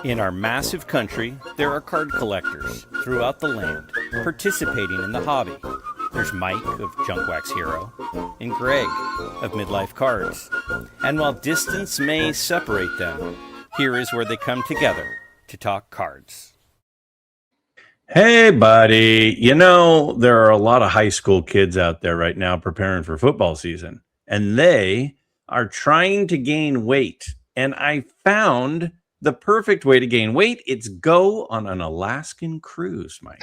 In our massive country, there are card collectors throughout the land participating in the hobby. There's Mike of Junk Wax Hero and Graig of Midlife Cards. And while distance may separate them, here is where they come together to talk cards. Hey, buddy. You know, there are a lot of high school kids out there right now preparing for football season, and they are trying to gain weight. And I found the perfect way to gain weight. It's go on an Alaskan cruise, Mike.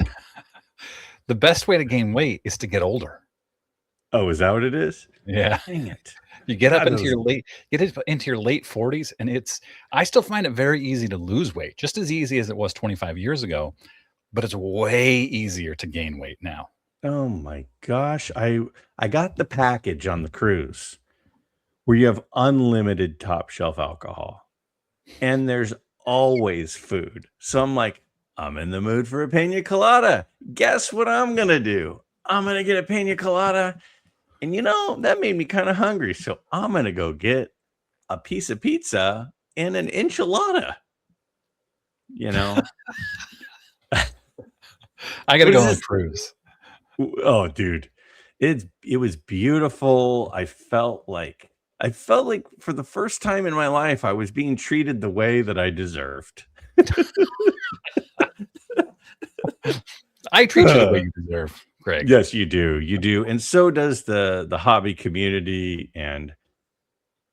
The best way to gain weight is to get older. Oh, is that what it is? Yeah. Dang it. You get up into your late 40s, and I still find it very easy to lose weight, just as easy as it was 25 years ago, but it's way easier to gain weight now. Oh my gosh. I got the package on the cruise where you have unlimited top shelf alcohol and there's always food. So I'm like, I'm in the mood for a pina colada. Guess what I'm going to do? I'm going to get a pina colada. And you know, that made me kind of hungry. So I'm going to go get a piece of pizza and an enchilada. You know, I got to go on a cruise. Oh, dude, it was beautiful. I felt like for the first time in my life, I was being treated the way that I deserved. I treat you the way you deserve, Greg. Yes, you do. You do. And so does the hobby community. And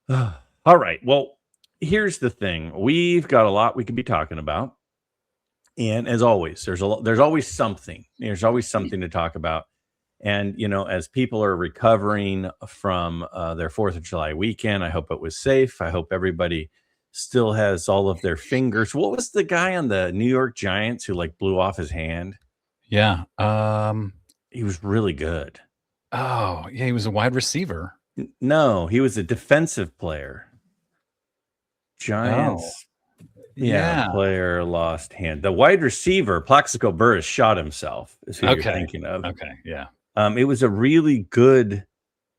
all right. Well, here's the thing. We've got a lot we could be talking about. And as always, there's always something. There's always something to talk about. And, you know, as people are recovering from their 4th of July weekend, I hope it was safe. I hope everybody still has all of their fingers. What was the guy on the New York Giants who like blew off his hand? Yeah. He was really good. Oh, yeah. He was a wide receiver. No, he was a defensive player. Giants. Oh. Yeah, player lost hand. The wide receiver, Plaxico Burress, shot himself. Is who you're thinking of? Okay, yeah. It was a really good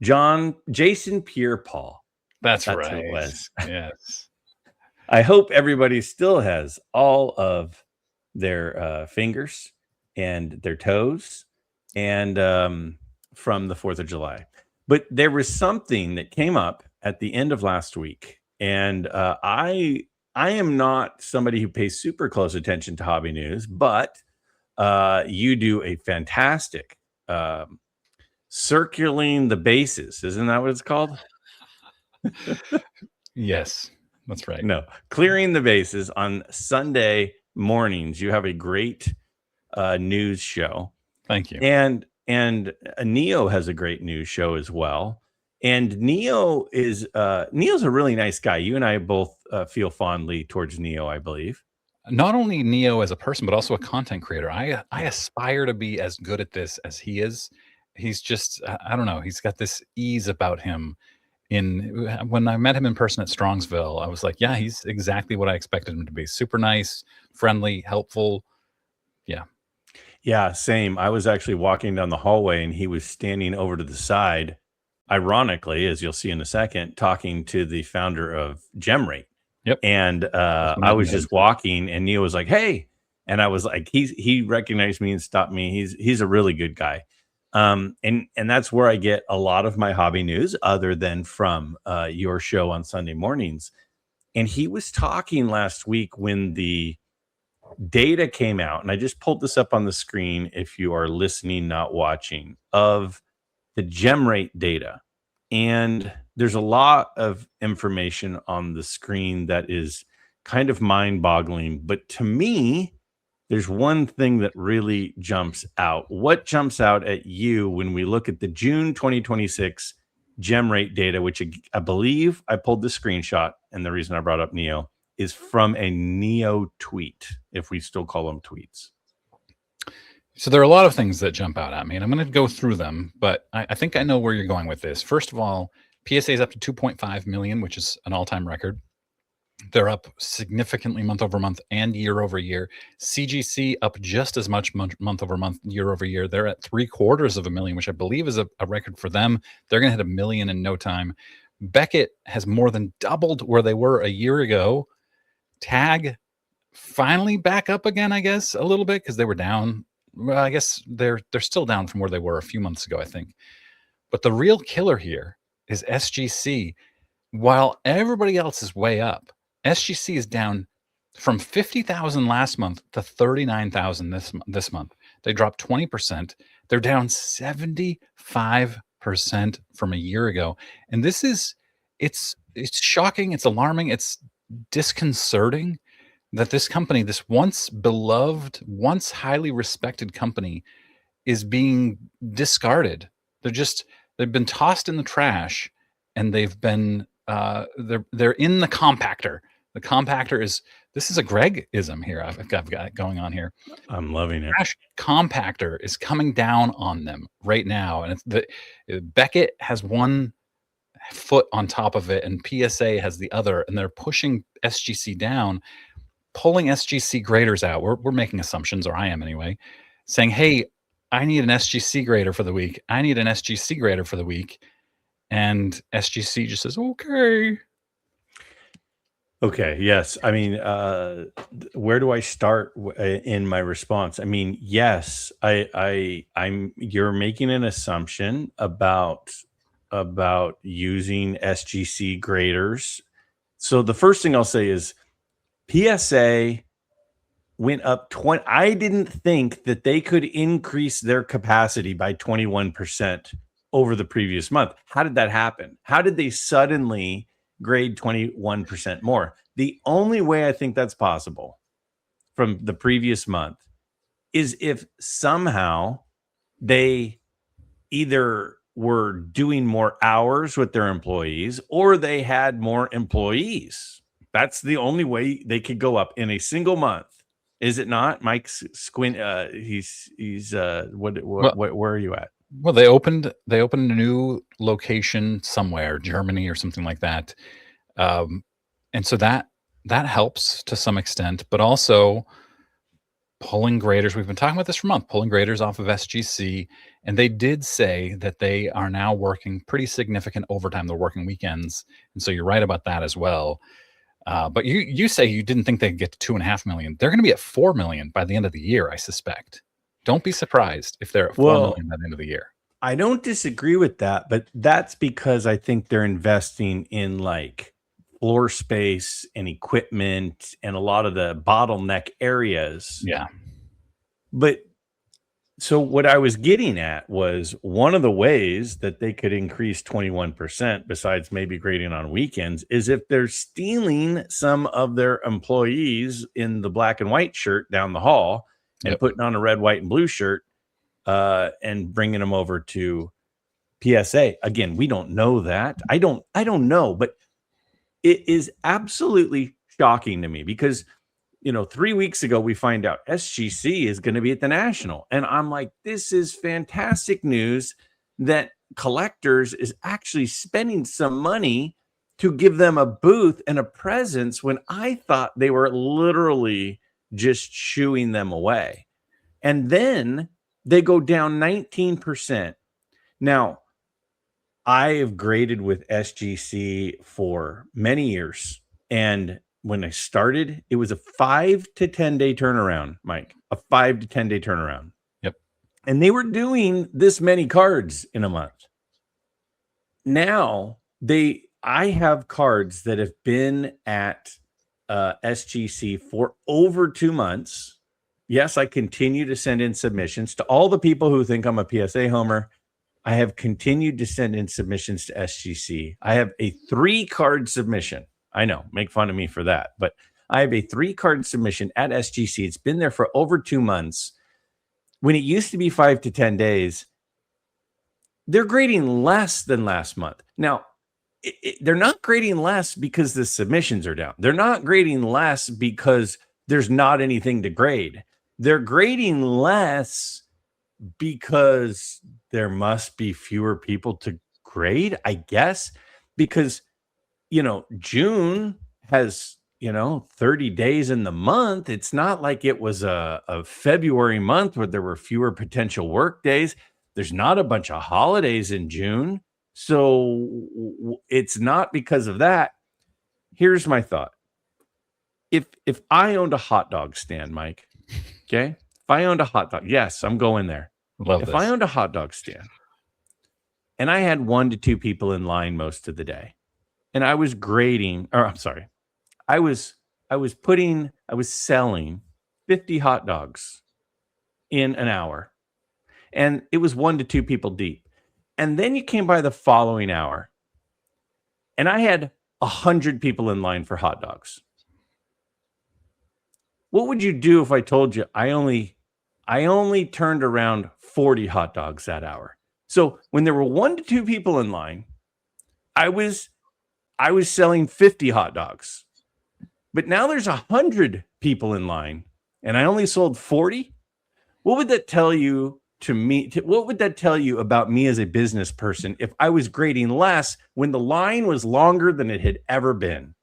Jason Pierre-Paul. That's right. Who it was. Yes. I hope everybody still has all of their fingers and their toes, and from the 4th of July. But there was something that came up at the end of last week, and I am not somebody who pays super close attention to hobby news, but you do a fantastic circling the bases. Isn't that what it's called? Yes, that's right. No, clearing the bases on Sunday mornings. You have a great news show. Thank you. And Neo has a great news show as well. And Neo's a really nice guy. You and I both feel fondly towards Neo, I believe. Not only Neo as a person, but also a content creator. I aspire to be as good at this as he is. He's just, I don't know. He's got this ease about him. When I met him in person at Strongsville, I was like, yeah, he's exactly what I expected him to be. Super nice, friendly, helpful. Yeah. Yeah, same. I was actually walking down the hallway and he was standing over to the side, ironically, as you'll see in a second, talking to the founder of GemRate. Yep. And I was just walking and Neil was like, hey. And I was like, he recognized me and stopped me. He's a really good guy. And that's where I get a lot of my hobby news other than from your show on Sunday mornings. And he was talking last week when the data came out, and I just pulled this up on the screen if you are listening, not watching, of the GemRate data. And there's a lot of information on the screen that is kind of mind-boggling. But to me, there's one thing that really jumps out. What jumps out at you when we look at the June 2026 GemRate data, which I believe I pulled the screenshot, and the reason I brought up Neo is from a Neo tweet, if we still call them tweets. So there are a lot of things that jump out at me, and I'm going to go through them, but I think I know where you're going with this. First of all, PSA is up to 2.5 million, which is an all-time record. They're up significantly month over month and year over year. CGC up just as much month over month, year over year. They're at 750,000, which I believe is a record for them. They're going to hit 1 million in no time. Beckett has more than doubled where they were a year ago. Tag finally back up again, I guess, a little bit because they were down. Well, I guess they're still down from where they were a few months ago, I think. But the real killer here is SGC. While everybody else is way up, SGC is down from 50,000 last month to 39,000 this month. They dropped 20%. They're down 75% from a year ago. And this is it's shocking, it's alarming, it's disconcerting that this company, this once beloved, once highly respected company, is being discarded. They've been tossed in the trash, and they've been they're in the compactor. The compactor is, this is a Graig-ism here. I've got going on here. I'm loving it. Trash compactor is coming down on them right now, and Beckett has one foot on top of it, and PSA has the other, and they're pushing SGC down, pulling SGC graders out. We're making assumptions, or I am anyway, saying, "Hey, I need an SGC grader for the week. I need an SGC grader for the week," and SGC just says, "Okay." Okay. Yes. I mean, where do I start in my response? I mean, yes, I'm. You're making an assumption about using SGC graders. So the first thing I'll say is PSA went up 20. I didn't think that they could increase their capacity by 21% over the previous month. How did that happen? How did they suddenly grade 21% more? The only way I think that's possible from the previous month is if somehow they either were doing more hours with their employees or they had more employees. That's the only way they could go up in a single month. Is it not? Mike's squint. He's where are you at? Well, they opened a new location somewhere, Germany or something like that, and so that helps to some extent. But also pulling graders. We've been talking about this for a month. Pulling graders off of SGC, and they did say that they are now working pretty significant overtime. They're working weekends, and so you're right about that as well. But you say you didn't think they'd get to 2.5 million. They're going to be at 4 million by the end of the year, I suspect. Don't be surprised if they're at 4 million by the end of the year. I don't disagree with that, but that's because I think they're investing in like floor space and equipment and a lot of the bottleneck areas. Yeah. But so what I was getting at was one of the ways that they could increase 21%, besides maybe grading on weekends, is if they're stealing some of their employees in the black and white shirt down the hall and putting on a red, white, and blue shirt and bringing them over to PSA. Again, we don't know that. I don't know, but it is absolutely shocking to me because 3 weeks ago, we find out SGC is going to be at the National. And I'm like, this is fantastic news that Collectors is actually spending some money to give them a booth and a presence when I thought they were literally just shooing them away. And then they go down 19%. Now, I have graded with SGC for many years, and when I started, it was a 5 to 10 day turnaround, Mike, a 5 to 10 day turnaround. Yep. And they were doing this many cards in a month. Now I have cards that have been at SGC for over 2 months. Yes, I continue to send in submissions to all the people who think I'm a PSA homer. I have continued to send in submissions to SGC. I have a 3-card submission. I know, make fun of me for that, but I have a 3-card submission at SGC. It's been there for over 2 months. When it used to be 5 to 10 days, they're grading less than last month. Now, they're not grading less because the submissions are down. They're not grading less because there's not anything to grade. They're grading less because there must be fewer people to grade, I guess, because June has, 30 days in the month. It's not like it was a February month where there were fewer potential work days. There's not a bunch of holidays in June. So it's not because of that. Here's my thought. if I owned a hot dog stand, Mike, okay? If I owned a hot dog, yes, I'm going there. Love if this. I owned a hot dog stand and I had 1 to 2 people in line most of the day, and I was grading, or I'm sorry, I was selling 50 hot dogs in an hour, and it was 1 to 2 people deep. And then you came by the following hour, and I had 100 people in line for hot dogs. What would you do if I told you I only turned around 40 hot dogs that hour? So when there were 1 to 2 people in line, I was selling 50 hot dogs. But now there's 100 people in line and I only sold 40. What would that tell you to me? What would that tell you about me as a business person if I was grading less when the line was longer than it had ever been?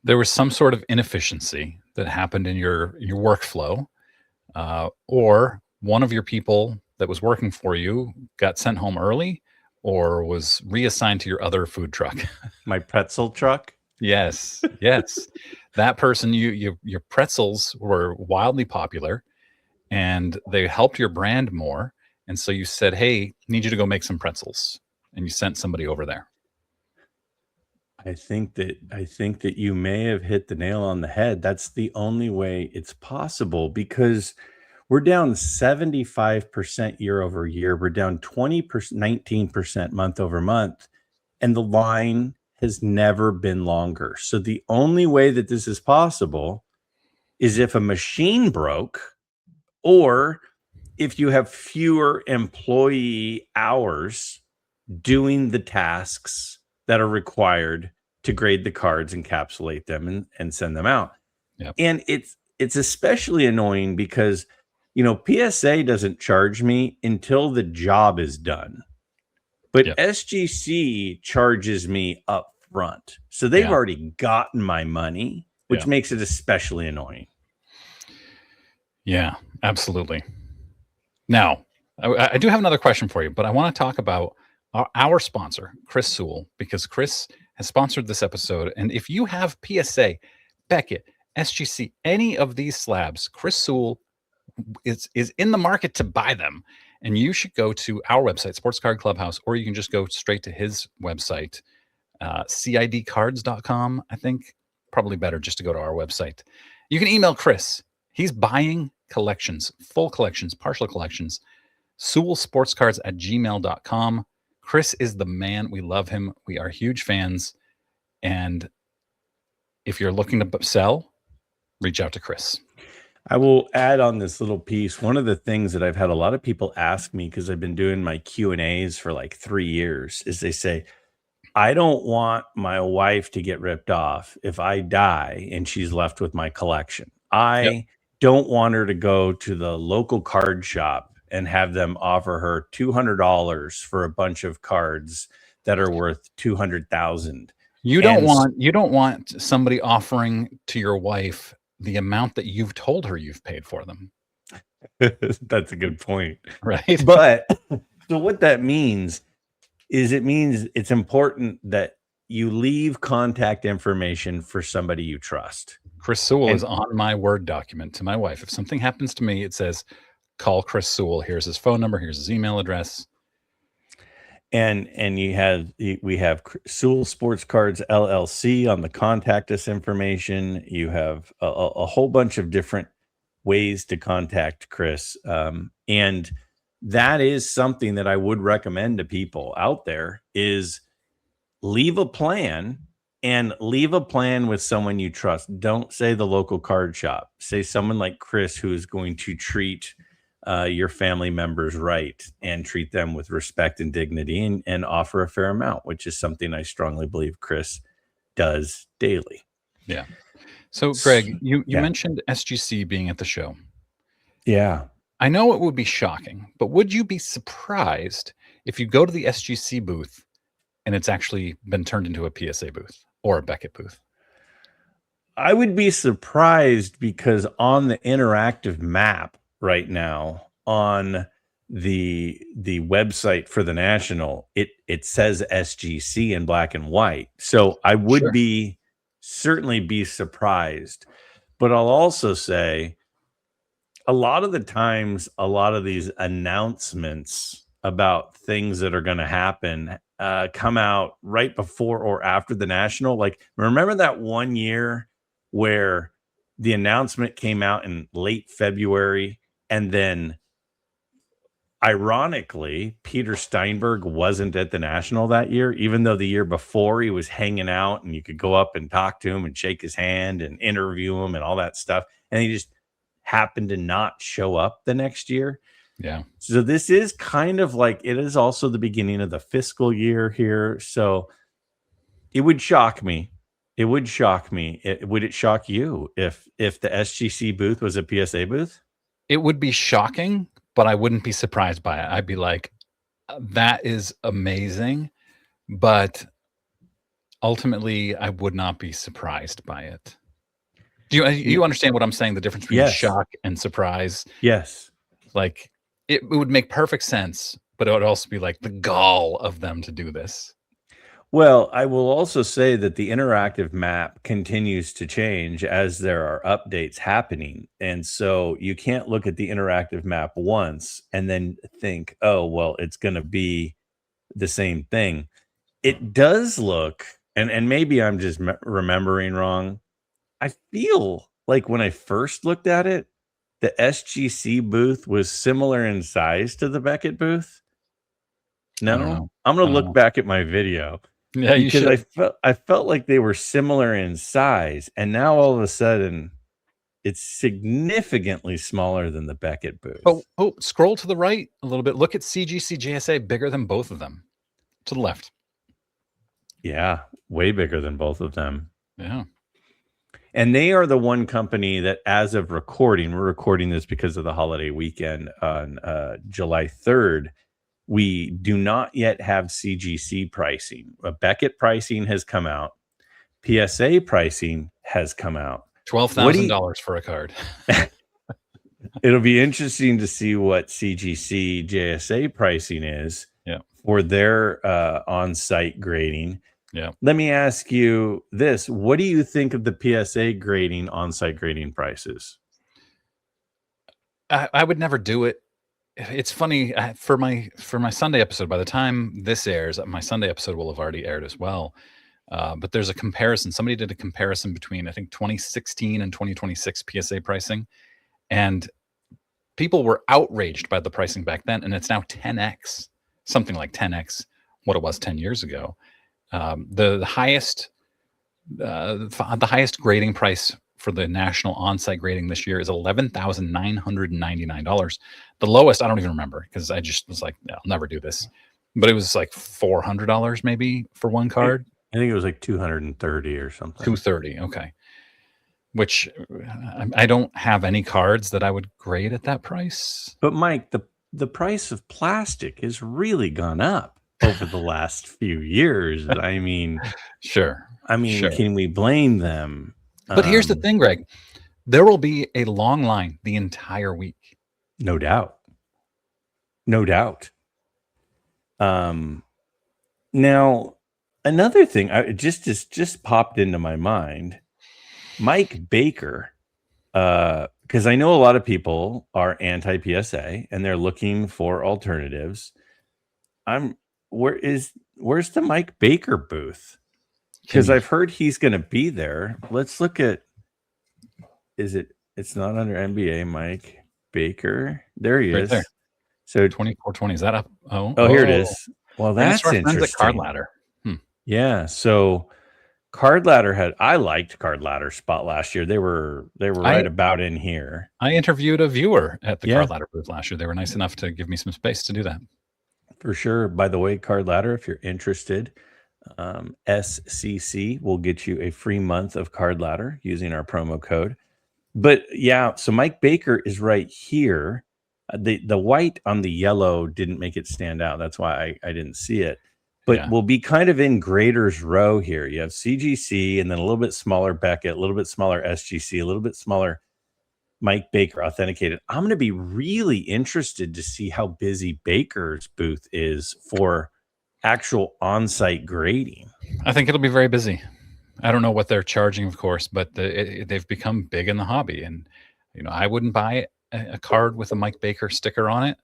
There was some sort of inefficiency that happened in your workflow, or one of your people that was working for you got sent home early or was reassigned to your other food truck. My pretzel truck? Yes. That person, your pretzels were wildly popular and they helped your brand more. And so you said, hey, need you to go make some pretzels. And you sent somebody over there. I think that you may have hit the nail on the head. That's the only way it's possible, because we're down 75% year over year. We're down 20%, 19% month over month. And the line has never been longer. So the only way that this is possible is if a machine broke, or if you have fewer employee hours doing the tasks that are required to grade the cards, encapsulate them, and send them out. Yep. And it's especially annoying because, PSA doesn't charge me until the job is done. But Yep. SGC charges me up front. So they've already gotten my money, which makes it especially annoying. Yeah, absolutely. Now, I do have another question for you, but I want to talk about our sponsor, Chris Sewell, because Chris has sponsored this episode. And if you have PSA, Beckett, SGC, any of these slabs, Chris Sewell is in the market to buy them. And you should go to our website, Sports Card Clubhouse, or you can just go straight to his website, cidcards.com. I think probably better just to go to our website. You can email Chris. He's buying collections, full collections, partial collections, sewellsportscards@gmail.com. Chris is the man. We love him. We are huge fans. And if you're looking to sell, reach out to Chris. I will add on this little piece. One of the things that I've had a lot of people ask me, because I've been doing my Q&As for like 3 years, is they say, I don't want my wife to get ripped off if I die and she's left with my collection. I don't want her to go to the local card shop and have them offer her $200 for a bunch of cards that are worth $200,000. You don't want somebody offering to your wife the amount that you've told her you've paid for them. That's a good point. Right. But so what that means is it's important that you leave contact information for somebody you trust. Chris Sewell is on my Word document to my wife. If something happens to me, it says, call Chris Sewell. Here's his phone number. Here's his email address. And we have Sewell Sports Cards LLC on the contact us information. You have a whole bunch of different ways to contact Chris. And that is something that I would recommend to people out there, is leave a plan, and leave a plan with someone you trust. Don't say the local card shop. Say someone like Chris, who is going to treat your family members right and treat them with respect and dignity, and offer a fair amount, which is something I strongly believe Chris does daily. Yeah. So Greg, you mentioned SGC being at the show. Yeah. I know it would be shocking, but would you be surprised if you go to the SGC booth and it's actually been turned into a PSA booth or a Beckett booth? I would be surprised, because on the interactive map right now on the website for the National, it says SGC in black and white. So I would certainly be surprised. But I'll also say a lot of the times, a lot of these announcements about things that are going to happen come out right before or after the national. Like, remember that one year where the announcement came out in late February, and then ironically, Peter Steinberg wasn't at the national that year, even though the year before he was hanging out and you could go up and talk to him and shake his hand and interview him and all that stuff. And he just happened to not show up the next year. Yeah. So this is kind of like, it is also the beginning of the fiscal year here. So it would shock me. It would shock me. Would it shock you if the SGC booth was a PSA booth? It would be shocking, but I wouldn't be surprised by it. I'd be like, that is amazing. But ultimately, I would not be surprised by it. Do you understand what I'm saying? The difference between shock and surprise? Yes. Like, it would make perfect sense, but it would also be like the gall of them to do this. Well, I will also say that the interactive map continues to change as there are updates happening. And so you can't look at the interactive map once and then think, oh, well, it's going to be the same thing. It does look, and maybe I'm just remembering wrong. I feel like when I first looked at it, the SGC booth was similar in size to the Beckett booth. No, I'm going to look back at my video. Yeah, you should. I felt like they were similar in size, and now all of a sudden, it's significantly smaller than the Beckett booth. Oh, scroll to the right a little bit. Look at CGC JSA, bigger than both of them. To the left. Yeah, way bigger than both of them. Yeah. And they are the one company that, as of recording, we're recording this because of the holiday weekend on July 3rd. We do not yet have CGC pricing. Beckett pricing has come out. PSA pricing has come out. $12,000 for a card. It'll be interesting to see what CGC JSA pricing is for their on-site grading. Yeah. Let me ask you this. What do you think of the PSA grading, on-site grading prices? I would never do it. It's funny for my Sunday episode. By the time this airs, my Sunday episode will have already aired as well. But there's a comparison. Somebody did a comparison between, I think, 2016 and 2026 PSA pricing, and people were outraged by the pricing back then, and it's now 10x, something like 10x what it was 10 years ago. The highest grading price for the national on-site grading this year is $11,999. The lowest, I don't even remember, because I just was like, no, I'll never do this. But it was like $400 maybe for one card. I think it was like 230 or something. 230, okay. Which I don't have any cards that I would grade at that price. But Mike, the price of plastic has really gone up over the last few years. I mean, sure. Can we blame them? But here's the thing, Greg. There will be a long line the entire week. No doubt. No doubt. Now, another thing just popped into my mind. Mike Baker, because I know a lot of people are anti-PSA and they're looking for alternatives. Where's the Mike Baker booth? Because I've heard he's going to be there. Let's look at. It's not under NBA. Mike Baker. There he is. There. So 2420. Is that up? Oh, here it is. Well, that's interesting. Card Ladder. Yeah. So Card Ladder I liked Card Ladder spot last year. They were right about in here. I interviewed a viewer at the Card Ladder booth last year. They were nice enough to give me some space to do that. For sure. By the way, Card Ladder, if you're interested, SCC will get you a free month of Card Ladder using our promo code. But yeah, so Mike Baker is right here. The white on the yellow didn't make it stand out. That's why I didn't see it. But we'll be kind of in Grader's row here. You have CGC and then a little bit smaller Beckett, a little bit smaller SGC, a little bit smaller Mike Baker Authenticated. I'm going to be really interested to see how busy Baker's booth is for actual on-site grading. I think it'll be very busy. I don't know what they're charging, of course, but they've become big in the hobby. And, I wouldn't buy a card with a Mike Baker sticker on it,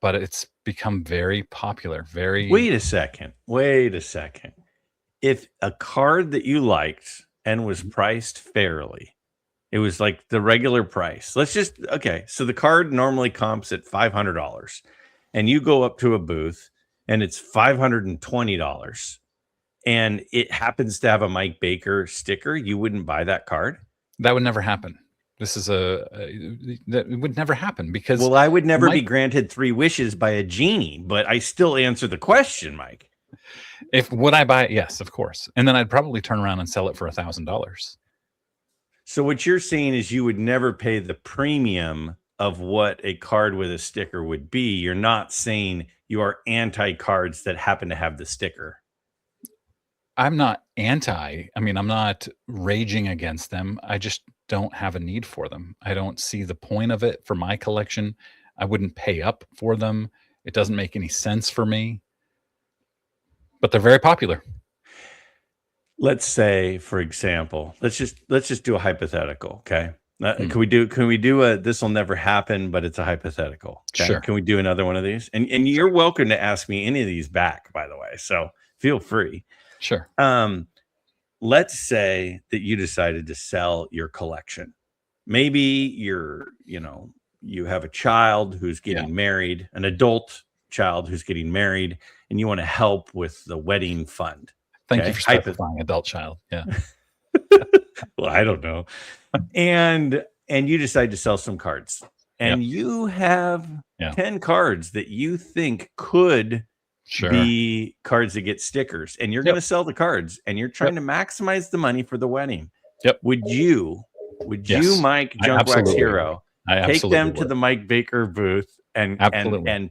but it's become very popular. Wait a second. If a card that you liked and was priced fairly, it was like the regular price. So the card normally comps at $500 and you go up to a booth and it's $520 and it happens to have a Mike Baker sticker, you wouldn't buy that card? That would never happen. This is that would never happen because I would never be granted 3 wishes by a genie, but I still answer the question, Mike. Would I buy it? Yes, of course. And then I'd probably turn around and sell it for $1,000. So what you're saying is you would never pay the premium of what a card with a sticker would be. You're not saying you are anti cards that happen to have the sticker. I'm not anti. I mean, I'm not raging against them. I just don't have a need for them. I don't see the point of it for my collection. I wouldn't pay up for them. It doesn't make any sense for me. But they're very popular. Let's say, for example, let's just do a hypothetical, okay? Can we do a this will never happen, but it's a hypothetical? Okay? Sure. Can we do another one of these? And you're welcome to ask me any of these back, by the way. So feel free. Sure. Let's say that you decided to sell your collection. Maybe you have a child who's getting married, an adult child who's getting married, and you want to help with the wedding fund. Thank you for specifying adult child. Yeah. Well, I don't know. And you decide to sell some cards. And you have 10 cards that you think could be cards that get stickers. And you're going to sell the cards. And you're trying to maximize the money for the wedding. Yep. Would you, Mike Junkwax Hero, take them to the Mike Baker booth and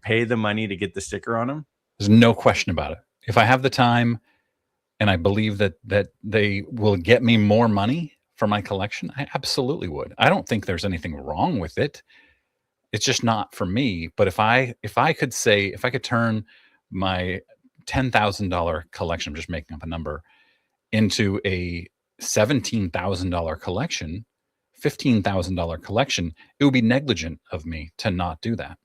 pay the money to get the sticker on them? There's no question about it. If I have the time and I believe that they will get me more money for my collection, I absolutely would. I don't think there's anything wrong with it. It's just not for me. But if I could turn my $10,000 collection, I'm just making up a number, into a $17,000 collection, $15,000 collection, it would be negligent of me to not do that.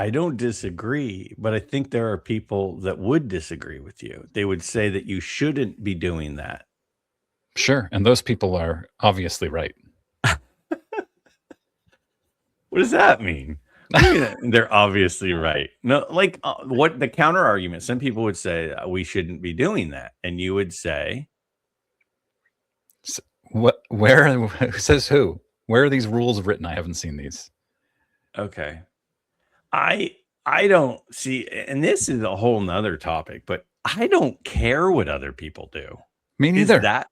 I don't disagree, but I think there are people that would disagree with you. They would say that you shouldn't be doing that. Sure. And those people are obviously right. What does that mean? They're obviously right. No, like what the counter argument, some people would say we shouldn't be doing that. And you would say, who says who? Where are these rules written? I haven't seen these. Okay. I don't see, and this is a whole nother topic, but I don't care what other people do. Me neither.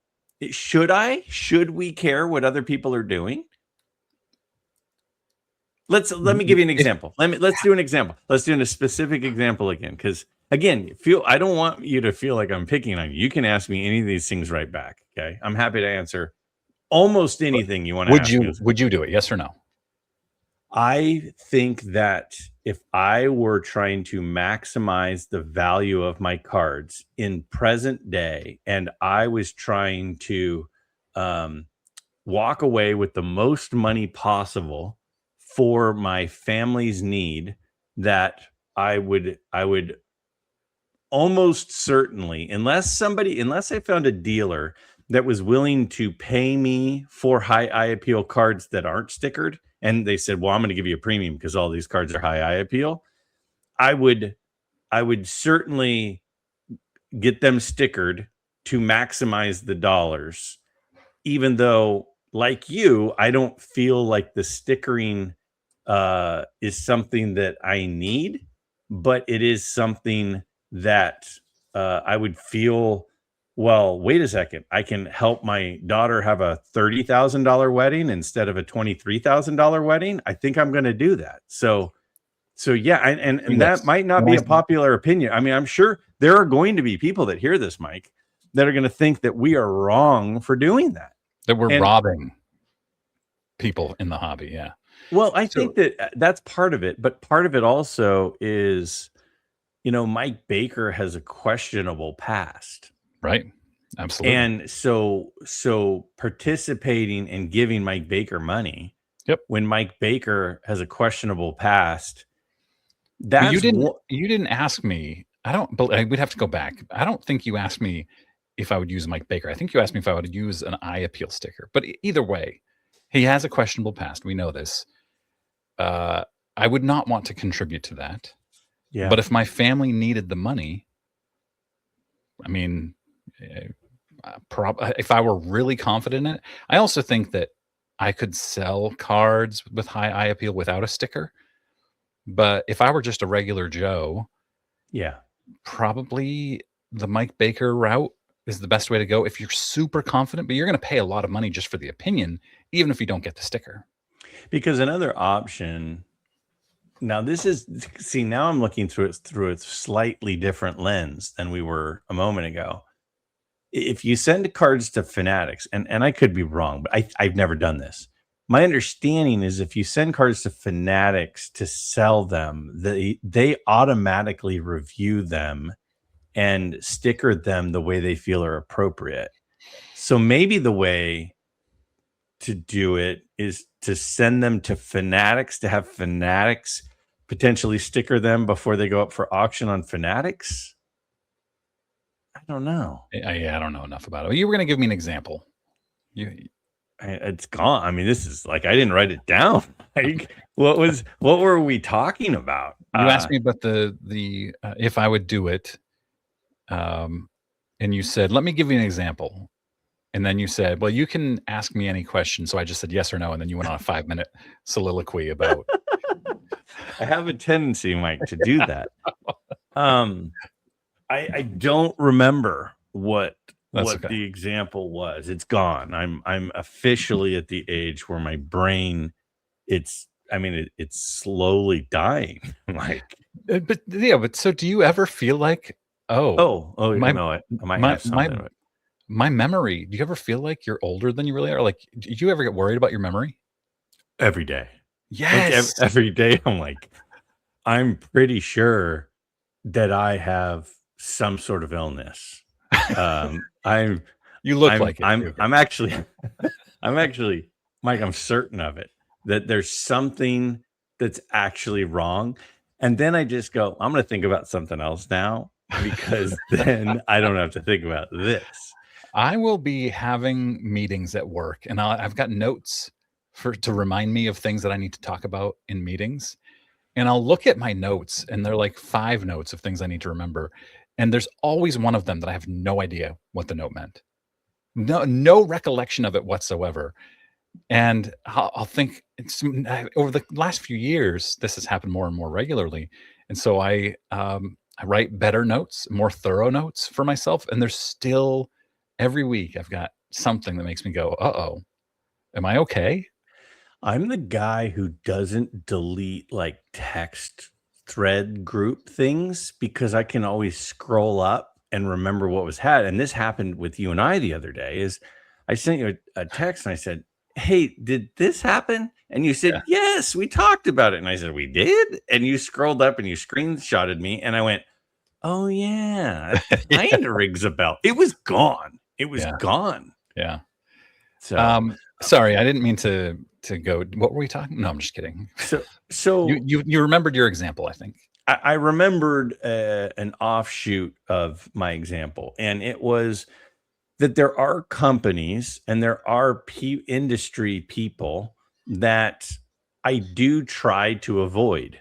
Should we care what other people are doing? Let me give you an example. Let's do an example. Let's do a specific example again. Because again, I don't want you to feel like I'm picking on you. You can ask me any of these things right back. Okay. I'm happy to answer almost anything you want to ask me. Would you do it? Yes or no? I think that if I were trying to maximize the value of my cards in present day, and I was trying to walk away with the most money possible for my family's need, that I would almost certainly, unless I found a dealer that was willing to pay me for high eye appeal cards that aren't stickered, and they said, well, I'm going to give you a premium because all these cards are high eye appeal, I would certainly get them stickered to maximize the dollars, even though, like you, I don't feel like the stickering is something that I need, but it is something that I would feel, well, wait a second, I can help my daughter have a $30,000 wedding instead of a $23,000 wedding. I think I'm going to do that. So yeah, and that might not be a popular opinion. I mean, I'm sure there are going to be people that hear this, Mike, that are going to think that we are wrong for doing that. That we're robbing people in the hobby. Yeah. Well, I think that's part of it, but part of it also is Mike Baker has a questionable past. Right. Absolutely. And so participating and giving Mike Baker money Yep. when Mike Baker has a questionable past, Well, that's you didn't ask me. We'd have to go back. I don't think you asked me if I would use Mike Baker. I think you asked me if I would use an eye appeal sticker. But either way, he has a questionable past. We know this. I would not want to contribute to that. yeah. But if my family needed the money, I mean, if I were really confident in it, I also think that I could sell cards with high eye appeal without a sticker. But if I were just a regular Joe, yeah. probably the Mike Baker route is the best way to go if you're super confident, but you're going to pay a lot of money just for the opinion, even if you don't get the sticker. Because another option, now now I'm looking through a slightly different lens than we were a moment ago. If you send cards to Fanatics, and I could be wrong, but I've never done this. My understanding is if you send cards to Fanatics to sell them, they automatically review them and sticker them the way they feel are appropriate. So maybe the way to do it is to send them to Fanatics to have Fanatics potentially sticker them before they go up for auction on Fanatics. I don't know. I don't know enough about it. You were going to give me an example. It's gone. I mean, this is like, I didn't write it down. Like, what were we talking about? You asked me about the if I would do it, and you said, "Let me give you an example," and then you said, "Well, you can ask me any question." So I just said yes or no, and then you went on a 5-minute soliloquy about. I have a tendency, Mike, to do that. I don't remember what the example was. It's gone. I'm officially at the age where my brain, it's slowly dying. Like, but so do you ever feel like, my memory, do you ever feel like you're older than you really are? Like, do you ever get worried about your memory? Every day. Yes. Like every day I'm like, I'm pretty sure that I have some sort of illness. You look like it. I'm actually, Mike, I'm certain of it, that there's something that's actually wrong. And then I just go, I'm going to think about something else now, because then I don't have to think about this. I will be having meetings at work, and I've got notes to remind me of things that I need to talk about in meetings. And I'll look at my notes, and they're like 5 notes of things I need to remember. And there's always one of them that I have no idea what the note meant. No recollection of it whatsoever. And I'll think over the last few years, this has happened more and more regularly. And so I write better notes, more thorough notes for myself. And there's still, every week, I've got something that makes me go, uh-oh, am I okay? I'm the guy who doesn't delete like text thread group things, because I can always scroll up and remember what was had. And this happened with you and I the other day. Is I sent you a text and I said, "Hey, did this happen?" And you said, "Yes, we talked about it." And I said, "We did?" And you scrolled up and you screenshotted me, and I went, "Oh yeah, that kind of rings a bell." It was gone. It was gone. Yeah. So sorry, I didn't mean to go. What were we talking? No, I'm just kidding. So you remembered your example, I think. I remembered an offshoot of my example, and it was that there are companies and there are industry people that I do try to avoid,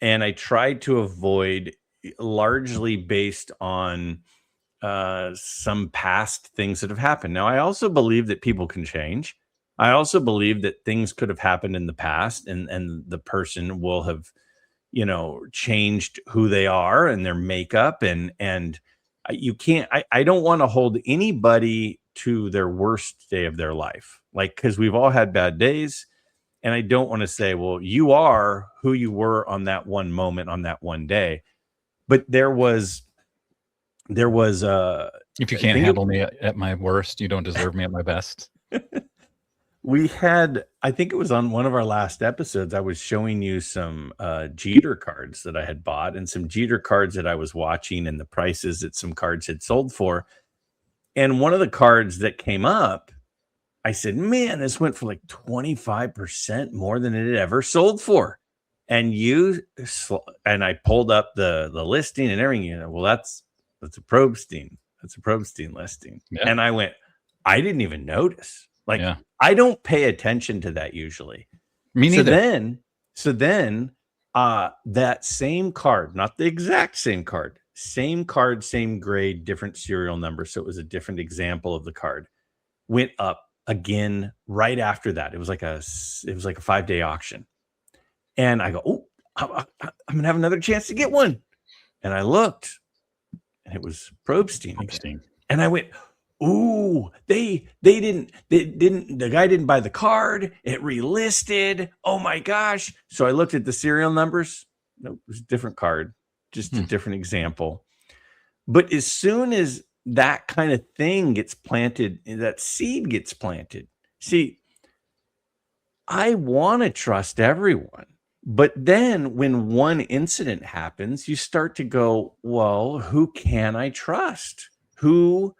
and I try to avoid largely based on some past things that have happened. Now, I also believe that people can change. I also believe that things could have happened in the past, and the person will have, changed who they are and their makeup, and you can't, I don't want to hold anybody to their worst day of their life, like, because we've all had bad days, and I don't want to say, well, you are who you were on that one moment, on that one day. But there was if you can't handle me at my worst, you don't deserve me at my best. We had, I think it was on one of our last episodes, I was showing you some Jeter cards that I had bought and some Jeter cards that I was watching and the prices that some cards had sold for. And one of the cards that came up, I said, man, this went for like 25% more than it had ever sold for. And I pulled up the listing and everything. You know, well, that's a Probstein. That's a Probstein listing. Yeah. And I went, I didn't even notice. Like, Yeah. I don't pay attention to that usually. Me neither. So then that same card, not the exact same card, same grade, different serial number. So it was a different example of the card, went up again right after that. It was like a 5-day auction. And I go, oh, I'm gonna have another chance to get one. And I looked, and it was Probstein again. And I went, ooh, the guy didn't buy the card. It relisted. Oh my gosh. So I looked at the serial numbers. No, it was a different card, just a different example. But as soon as that kind of thing gets planted, that seed gets planted. See, I want to trust everyone. But then when one incident happens, you start to go, well, who can I trust? Who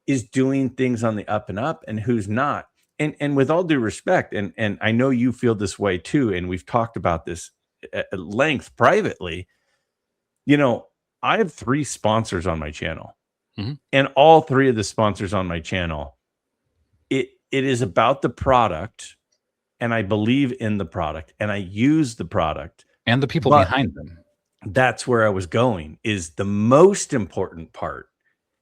is doing things on the up and up and who's not? And with all due respect, and I know you feel this way too, and we've talked about this at length privately, you know, I have 3 sponsors on my channel. And all 3 of the sponsors on my channel, it is about the product, and I believe in the product, and I use the product. And the people behind them. That's where I was going, is the most important part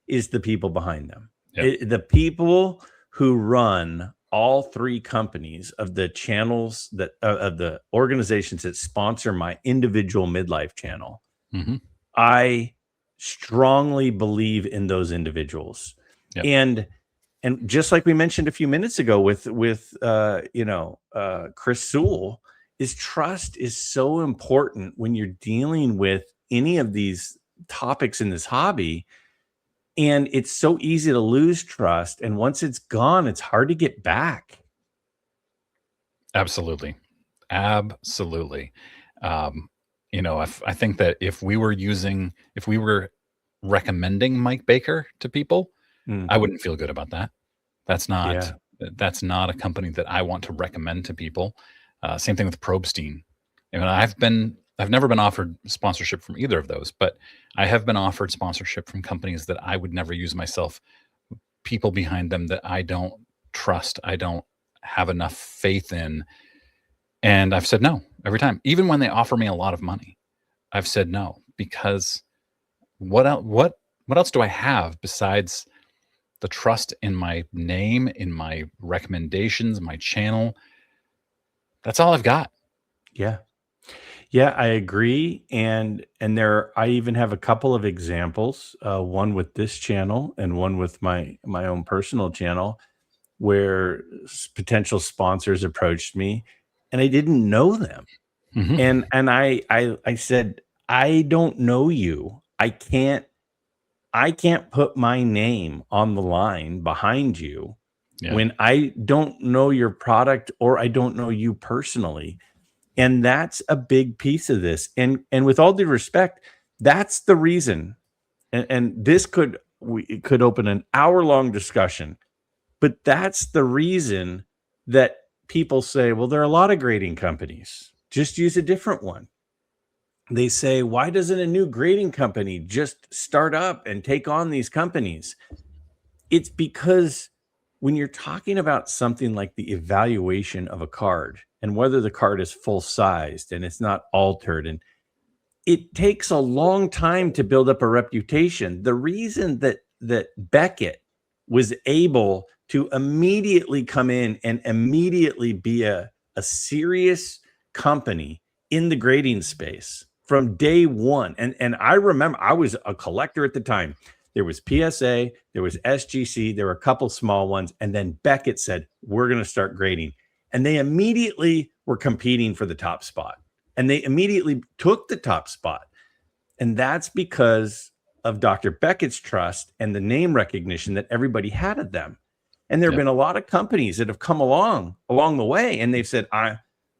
is the people behind them. Yep. The people who run all 3 companies of the channels that of the organizations that sponsor my individual midlife channel. I strongly believe in those individuals. Yep. And just like we mentioned a few minutes ago with Chris Sewell, is trust is so important when you're dealing with any of these topics in this hobby. And it's so easy to lose trust. And once it's gone, it's hard to get back. Absolutely. I think that if we were recommending Mike Baker to people, I wouldn't feel good about that. That's not a company that I want to recommend to people. Same thing with Probstein. I've never been offered sponsorship from either of those, but I have been offered sponsorship from companies that I would never use myself, people behind them that I don't trust, I don't have enough faith in. And I've said no every time. Even when they offer me a lot of money, I've said no, because what else do I have besides the trust in my name, in my recommendations, my channel? That's all I've got. Yeah, I agree. And I even have a couple of examples, one with this channel and one with my own personal channel, where potential sponsors approached me and I didn't know them. And I said, I don't know you. I can't put my name on the line behind you when I don't know your product or I don't know you personally. And that's a big piece of this. And with all due respect, that's the reason. And this could open an hour-long discussion, but that's the reason that people say, well, there are a lot of grading companies. Just use a different one. They say, why doesn't a new grading company just start up and take on these companies? It's because when you're talking about something like the evaluation of a card and whether the card is full sized and it's not altered, and it takes a long time to build up a reputation. The reason that Beckett was able to immediately come in and immediately be a serious company in the grading space from day one. And I remember I was a collector at the time. There was PSA, there was SGC, there were a couple small ones. And then Beckett said, we're going to start grading. And they immediately were competing for the top spot. And they immediately took the top spot. And that's because of Dr. Beckett's trust and the name recognition that everybody had of them. And there have Yep. been a lot of companies that have come along the way, and they've said,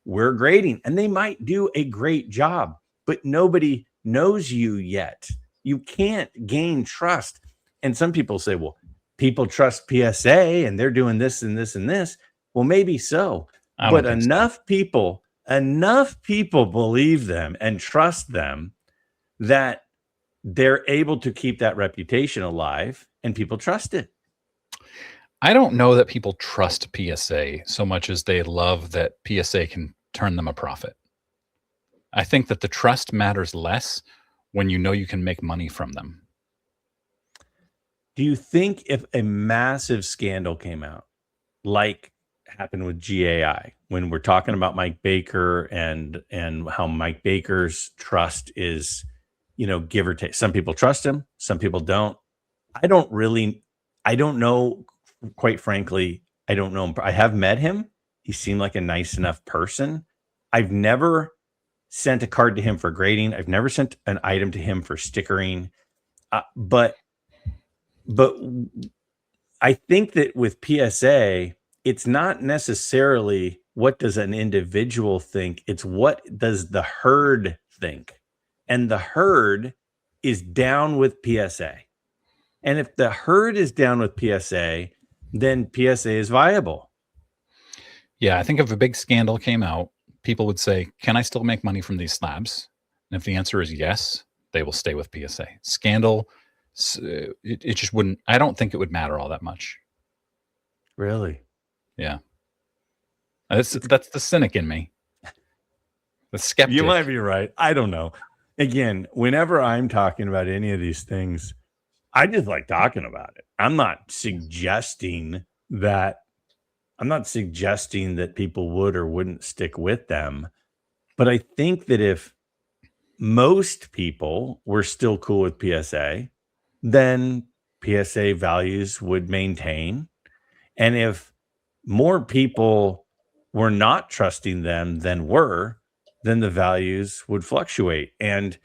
we're grading, and they might do a great job, but nobody knows you yet. You can't gain trust. And some people say, well, people trust PSA and they're doing this and this and this. Well, maybe so, I but don't think enough people believe them and trust them that they're able to keep that reputation alive, and people trust it. I don't know that people trust PSA so much as they love that PSA can turn them a profit. I think that the trust matters less when you know you can make money from them. Do you think if a massive scandal came out, like happened with GAI, when we're talking about Mike Baker and how Mike Baker's trust is, give or take. Some people trust him, some people don't. I don't know, quite frankly. I don't know him. I have met him. He seemed like a nice enough person. I've never sent a card to him for grading. I've never sent an item to him for stickering. But I think that with PSA, it's not necessarily what does an individual think, it's what does the herd think. And the herd is down with PSA. And if the herd is down with PSA, then PSA is viable. Yeah, I think if a big scandal came out, people would say, can I still make money from these slabs? And if the answer is yes, they will stay with PSA. Scandal, it just wouldn't, I don't think it would matter all that much. Really? Yeah. That's the cynic in me. The skeptic. You might be right. I don't know. Again, whenever I'm talking about any of these things, I just like talking about it. I'm not suggesting that people would or wouldn't stick with them. But I think that if most people were still cool with PSA, then PSA values would maintain. And if more people were not trusting them than were, then the values would fluctuate. And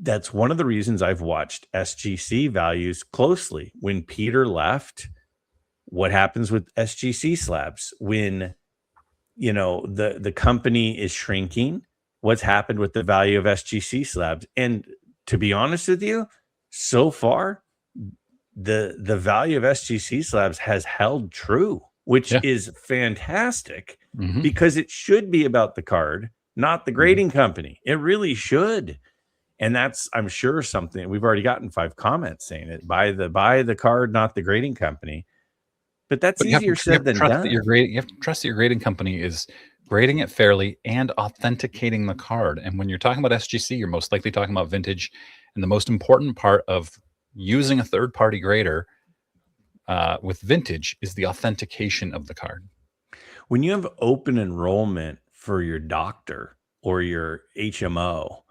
that's one of the reasons I've watched SGC values closely. When Peter left, what happens with SGC slabs? When, the company is shrinking, what's happened with the value of SGC slabs? And to be honest with you, so far, the value of SGC slabs has held true, which is fantastic, because it should be about the card, not the grading company. It really should. And that's, I'm sure, something we've already gotten 5 comments saying it. Buy the card, not the grading company. But that's easier said than done. You have to trust that your grading company is grading it fairly and authenticating the card. And when you're talking about SGC, you're most likely talking about vintage. And the most important part of using a third-party grader with vintage is the authentication of the card. When you have open enrollment for your doctor or your HMO,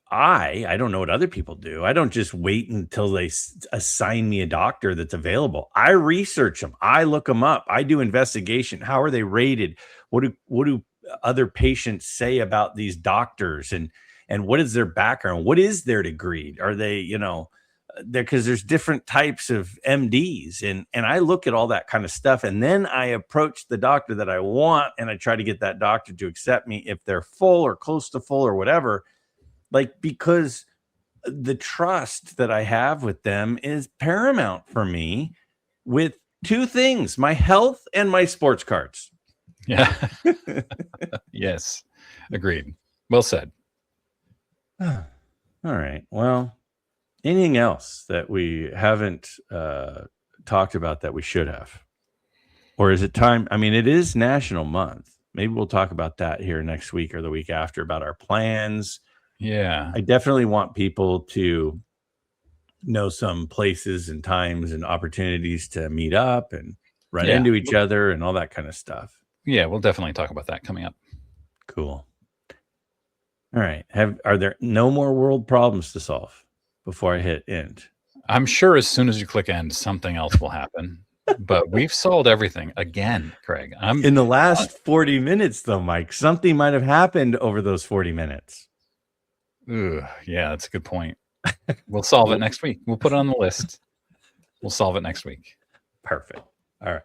I don't know what other people do. I don't just wait until they assign me a doctor that's available. I research them. I look them up. I do investigation. How are they rated? What do other patients say about these doctors? And what is their background? What is their degree? Are they, because there's different types of MDs, and I look at all that kind of stuff, and then I approach the doctor that I want, and I try to get that doctor to accept me if they're full or close to full or whatever. Because the trust that I have with them is paramount for me with 2 things, my health and my sports cards. Yeah. Yes. Agreed. Well said. All right. Well, anything else that we haven't talked about that we should have? Or is it time? I mean, it is National Month. Maybe we'll talk about that here next week or the week after about our plans. Yeah. I definitely want people to know some places and times and opportunities to meet up and run into each other and all that kind of stuff. Yeah, we'll definitely talk about that coming up. Cool. All right. Are there no more world problems to solve before I hit end? I'm sure as soon as you click end, something else will happen. But we've solved everything again, Craig. In the last 40 minutes, though, Mike, something might have happened over those 40 minutes. Yeah, that's a good point. We'll solve it next week. We'll put it on the list. We'll solve it next week. Perfect. All right.